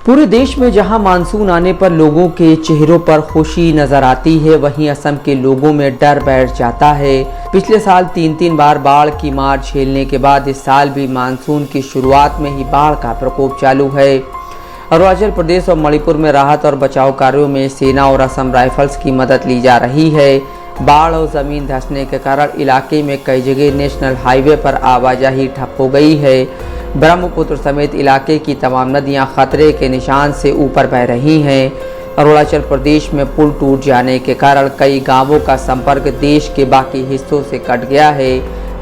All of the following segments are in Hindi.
पूरे देश में जहां मानसून आने पर लोगों के चेहरों पर खुशी नजर आती है, वहीं असम के लोगों में डर बैठ जाता है। पिछले साल तीन बार बाढ़ की मार झेलने के बाद इस साल भी मानसून की शुरुआत में ही बाढ़ का प्रकोप चालू है। अरुणाचल प्रदेश और मणिपुर में राहत और बचाव कार्यों में सेना और असम राइफल्स की मदद ली जा रही है। बाढ़ और जमीन धंसने के कारण इलाके में कई जगह नेशनल हाईवे पर आवाजाही ठप हो गई है। ब्रह्मपुत्र समेत इलाके की तमाम नदियां खतरे के निशान से ऊपर बह रही हैं। अरुणाचल प्रदेश में पुल टूट जाने के कारण कई गांवों का संपर्क देश के बाकी हिस्सों से कट गया है।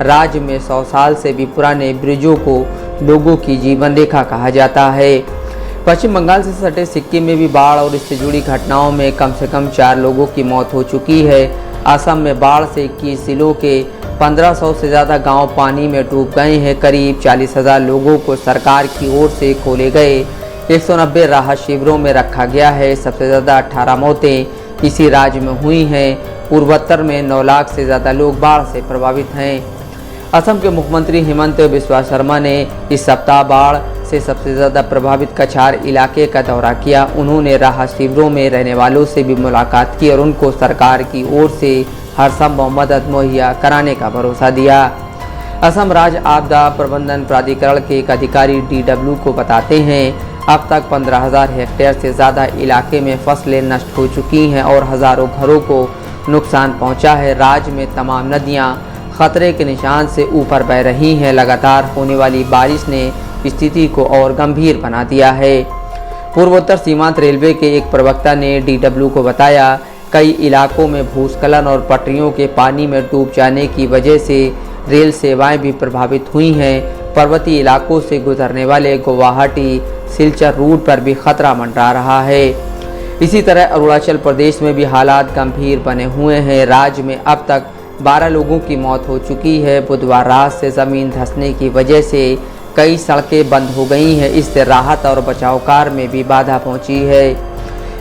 राज्य में 100 साल से भी पुराने ब्रिजों को लोगों की जीवन रेखा कहा जाता है। पश्चिम बंगाल से सटे सिक्किम में भी बाढ़ और इससे जुड़ी घटनाओं में कम से कम 4 लोगों की मौत हो चुकी है। असम में बाढ़ से 21 जिलों के 1500 से ज़्यादा गांव पानी में डूब गए हैं। करीब 40,000 लोगों को सरकार की ओर से खोले गए 190 राहत शिविरों में रखा गया है। सबसे ज़्यादा 18 मौतें इसी राज्य में हुई हैं। पूर्वोत्तर में 9 लाख से ज़्यादा लोग बाढ़ से प्रभावित हैं। असम के मुख्यमंत्री हिमंत बिस्वा शर्मा ने इस सप्ताह बाढ़ से सबसे ज़्यादा प्रभावित कछार इलाके का दौरा किया। उन्होंने राहत शिविरों में रहने वालों से भी मुलाकात की और उनको सरकार की ओर से हर संभव मदद मुहैया कराने का भरोसा दिया। असम राज्य आपदा प्रबंधन प्राधिकरण के एक अधिकारी DW को बताते हैं, अब तक 15,000 हेक्टेयर से ज़्यादा इलाके में फसलें नष्ट हो चुकी हैं और हज़ारों घरों को नुकसान पहुंचा है। राज्य में तमाम नदियां खतरे के निशान से ऊपर बह रही हैं। लगातार होने वाली बारिश ने स्थिति को और गंभीर बना दिया है। पूर्वोत्तर सीमांत रेलवे के एक प्रवक्ता ने DW को बताया, कई इलाकों में भूस्खलन और पटरियों के पानी में डूब जाने की वजह से रेल सेवाएं भी प्रभावित हुई हैं। पर्वतीय इलाकों से गुजरने वाले गुवाहाटी सिलचर रूट पर भी खतरा मंडरा रहा है। इसी तरह अरुणाचल प्रदेश में भी हालात गंभीर बने हुए हैं। राज्य में अब तक 12 लोगों की मौत हो चुकी है। बुधवार रात से ज़मीन धंसने की वजह से कई सड़कें बंद हो गई हैं। इससे राहत और बचाव कार्य में भी बाधा पहुंची है।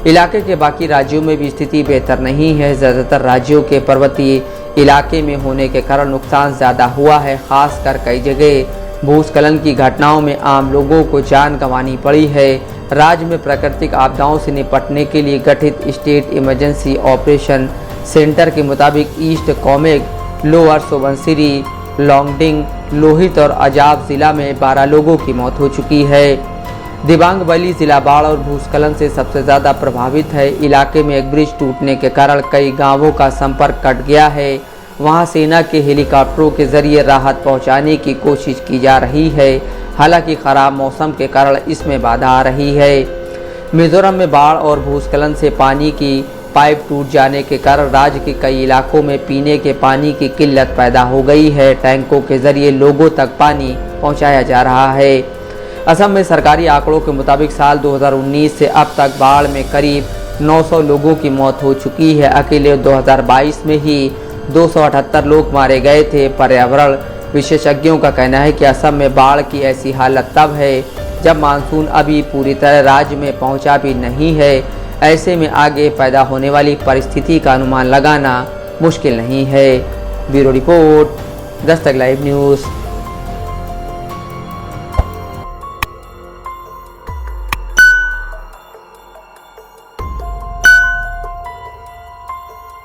इलाके के बाकी राज्यों में भी स्थिति बेहतर नहीं है। ज़्यादातर राज्यों के पर्वतीय इलाके में होने के कारण नुकसान ज़्यादा हुआ है। खासकर कई जगह भूस्खलन की घटनाओं में आम लोगों को जान गंवानी पड़ी है। राज्य में प्राकृतिक आपदाओं से निपटने के लिए गठित स्टेट इमरजेंसी ऑपरेशन सेंटर के मुताबिक ईस्ट कामेंग, लोअर सुबनसिरी, लोंगडिंग, लोहित और अजाब जिला में 12 लोगों की मौत हो चुकी है। दिबांग वैली जिला बाढ़ और भूस्खलन से सबसे ज़्यादा प्रभावित है। इलाके में एक ब्रिज टूटने के कारण कई गांवों का संपर्क कट गया है। वहां सेना के हेलीकॉप्टरों के जरिए राहत पहुंचाने की कोशिश की जा रही है। हालांकि खराब मौसम के कारण इसमें बाधा आ रही है। मिजोरम में बाढ़ और भूस्खलन से पानी की पाइप टूट जाने के कारण राज्य के कई इलाकों में पीने के पानी की किल्लत पैदा हो गई है। टैंकों के जरिए लोगों तक पानी पहुंचाया जा रहा है। असम में सरकारी आंकड़ों के मुताबिक साल 2019 से अब तक बाढ़ में करीब 900 लोगों की मौत हो चुकी है। अकेले 2022 में ही 278 लोग मारे गए थे। पर्यावरण विशेषज्ञों का कहना है कि असम में बाढ़ की ऐसी हालत तब है जब मानसून अभी पूरी तरह राज्य में पहुंचा भी नहीं है। ऐसे में आगे पैदा होने वाली परिस्थिति का अनुमान लगाना मुश्किल नहीं है। Bureau report, Dastak live news.